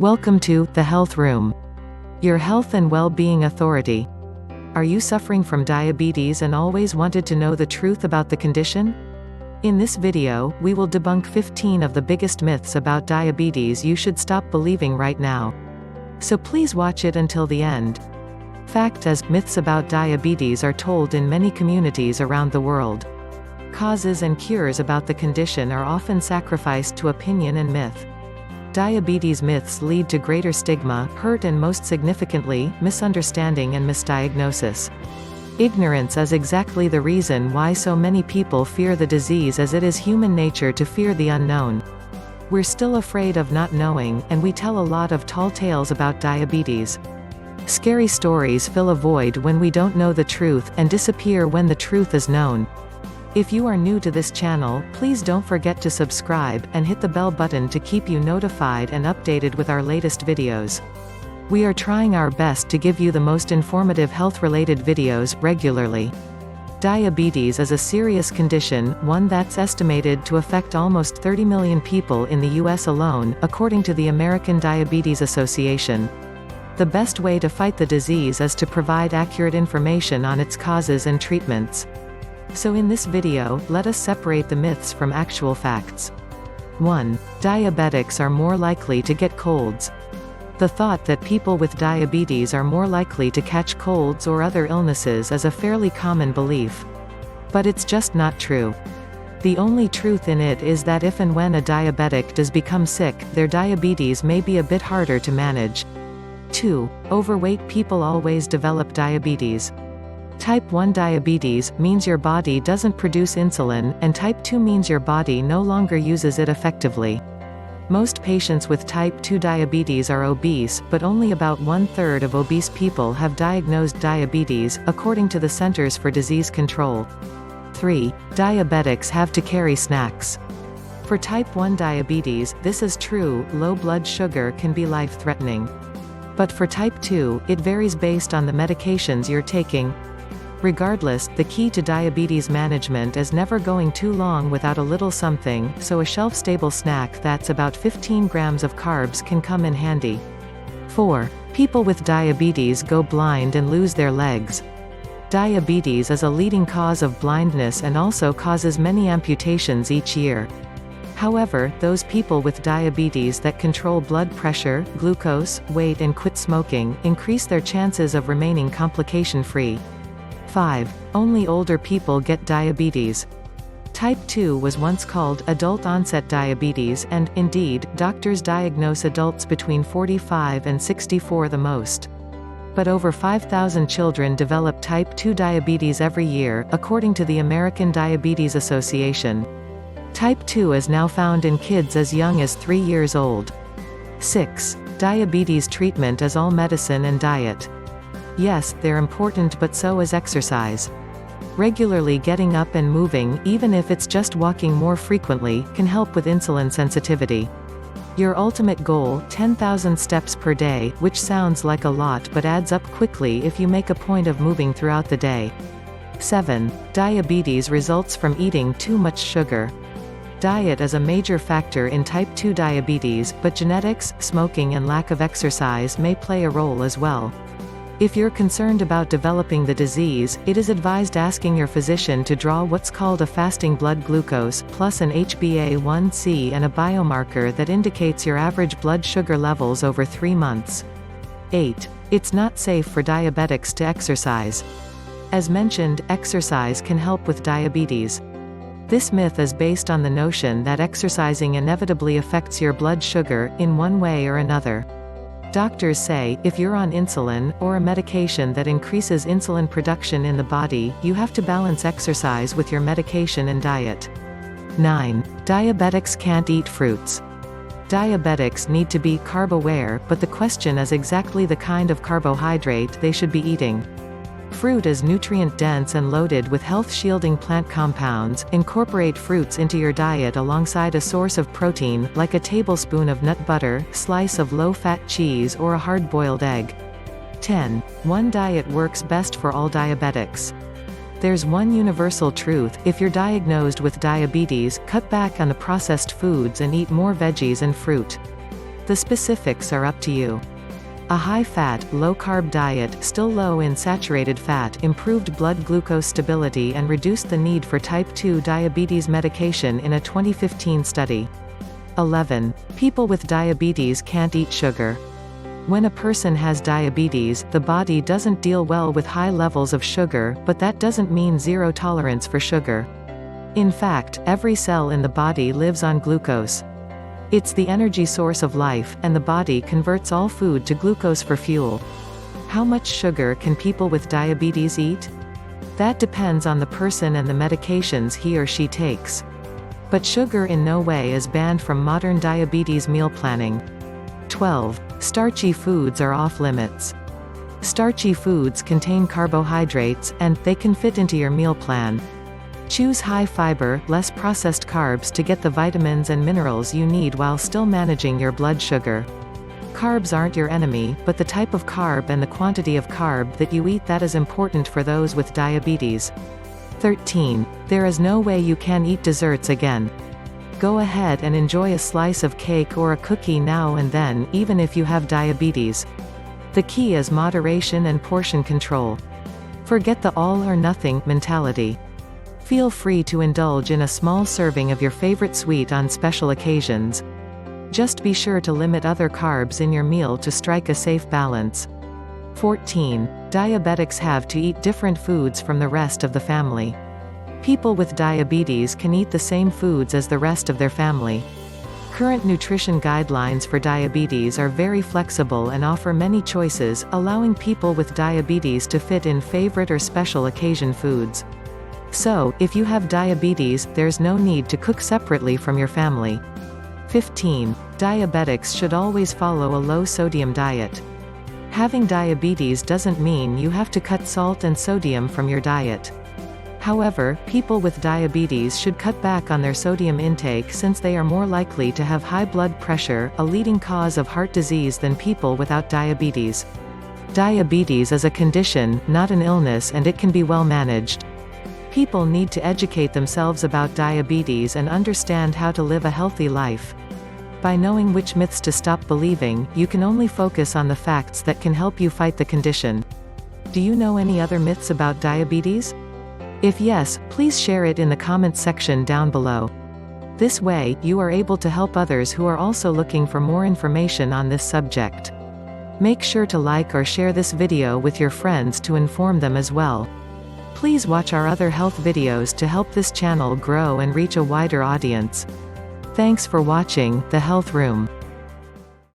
Welcome to The Health Room, your health and well-being authority. Are you suffering from diabetes and always wanted to know the truth about the condition? In this video, we will debunk 15 of the biggest myths about diabetes you should stop believing right now. So please watch it until the end. Fact as myths about diabetes are told in many communities around the world. Causes and cures about the condition are often sacrificed to opinion and myth. Diabetes myths lead to greater stigma, hurt and most significantly, misunderstanding and misdiagnosis. Ignorance is exactly the reason why so many people fear the disease, as it is human nature to fear the unknown. We're still afraid of not knowing, and we tell a lot of tall tales about diabetes. Scary stories fill a void when we don't know the truth, and disappear when the truth is known. If you are new to this channel, please don't forget to subscribe, and hit the bell button to keep you notified and updated with our latest videos. We are trying our best to give you the most informative health-related videos, regularly. Diabetes is a serious condition, one that's estimated to affect almost 30 million people in the US alone, according to the American Diabetes Association. The best way to fight the disease is to provide accurate information on its causes and treatments. So in this video, let us separate the myths from actual facts. 1. Diabetics are more likely to get colds. The thought that people with diabetes are more likely to catch colds or other illnesses is a fairly common belief. But it's just not true. The only truth in it is that if and when a diabetic does become sick, their diabetes may be a bit harder to manage. 2. Overweight people always develop diabetes. Type 1 diabetes means your body doesn't produce insulin, and type 2 means your body no longer uses it effectively. Most patients with type 2 diabetes are obese, but only about 1/3 of obese people have diagnosed diabetes, according to the Centers for Disease Control. 3. Diabetics have to carry snacks. For type 1 diabetes, this is true, low blood sugar can be life-threatening. But for type 2, it varies based on the medications you're taking. Regardless, the key to diabetes management is never going too long without a little something, so a shelf-stable snack that's about 15 grams of carbs can come in handy. 4. People with diabetes go blind and lose their legs. Diabetes is a leading cause of blindness and also causes many amputations each year. However, those people with diabetes that control blood pressure, glucose, weight and quit smoking, increase their chances of remaining complication-free. 5. Only older people get diabetes. Type 2 was once called adult-onset diabetes and, indeed, doctors diagnose adults between 45 and 64 the most. But over 5,000 children develop type 2 diabetes every year, according to the American Diabetes Association. Type 2 is now found in kids as young as 3 years old. 6. Diabetes treatment is all medicine and diet. Yes, they're important, but so is exercise. Regularly getting up and moving, even if it's just walking more frequently, can help with insulin sensitivity. Your ultimate goal, 10,000 steps per day, which sounds like a lot but adds up quickly if you make a point of moving throughout the day. 7. Diabetes results from eating too much sugar. Diet is a major factor in type 2 diabetes, but genetics, smoking and lack of exercise may play a role as well. If you're concerned about developing the disease, it is advised asking your physician to draw what's called a fasting blood glucose, plus an HbA1c and a biomarker that indicates your average blood sugar levels over 3 months. 8. It's not safe for diabetics to exercise. As mentioned, exercise can help with diabetes. This myth is based on the notion that exercising inevitably affects your blood sugar, in one way or another. Doctors say, if you're on insulin, or a medication that increases insulin production in the body, you have to balance exercise with your medication and diet. 9. Diabetics can't eat fruits. Diabetics need to be carb-aware, but the question is exactly the kind of carbohydrate they should be eating. Fruit is nutrient-dense and loaded with health-shielding plant compounds. Incorporate fruits into your diet alongside a source of protein, like a tablespoon of nut butter, slice of low-fat cheese or a hard-boiled egg. 10. One diet works best for all diabetics. There's one universal truth: if you're diagnosed with diabetes, cut back on the processed foods and eat more veggies and fruit. The specifics are up to you. A high-fat, low-carb diet, still low in saturated fat, improved blood glucose stability and reduced the need for type 2 diabetes medication in a 2015 study. 11. People with diabetes can't eat sugar. When a person has diabetes, the body doesn't deal well with high levels of sugar, but that doesn't mean zero tolerance for sugar. In fact, every cell in the body lives on glucose. It's the energy source of life, and the body converts all food to glucose for fuel. How much sugar can people with diabetes eat? That depends on the person and the medications he or she takes. But sugar in no way is banned from modern diabetes meal planning. 12. Starchy foods are off limits. Starchy foods contain carbohydrates, and they can fit into your meal plan. Choose high-fiber, less processed carbs to get the vitamins and minerals you need while still managing your blood sugar. Carbs aren't your enemy, but the type of carb and the quantity of carb that you eat that is important for those with diabetes. 13. There is no way you can eat desserts again. Go ahead and enjoy a slice of cake or a cookie now and then, even if you have diabetes. The key is moderation and portion control. Forget the all-or-nothing mentality. Feel free to indulge in a small serving of your favorite sweet on special occasions. Just be sure to limit other carbs in your meal to strike a safe balance. 14. Diabetics have to eat different foods from the rest of the family. People with diabetes can eat the same foods as the rest of their family. Current nutrition guidelines for diabetes are very flexible and offer many choices, allowing people with diabetes to fit in favorite or special occasion foods. So, if you have diabetes, there's no need to cook separately from your family. 15. Diabetics should always follow a low-sodium diet. Having diabetes doesn't mean you have to cut salt and sodium from your diet. However, people with diabetes should cut back on their sodium intake since they are more likely to have high blood pressure, a leading cause of heart disease, than people without diabetes. Diabetes is a condition, not an illness, and it can be well managed. People need to educate themselves about diabetes and understand how to live a healthy life. By knowing which myths to stop believing, you can only focus on the facts that can help you fight the condition. Do you know any other myths about diabetes? If yes, please share it in the comments section down below. This way, you are able to help others who are also looking for more information on this subject. Make sure to like or share this video with your friends to inform them as well. Please watch our other health videos to help this channel grow and reach a wider audience. Thanks for watching The Health Room.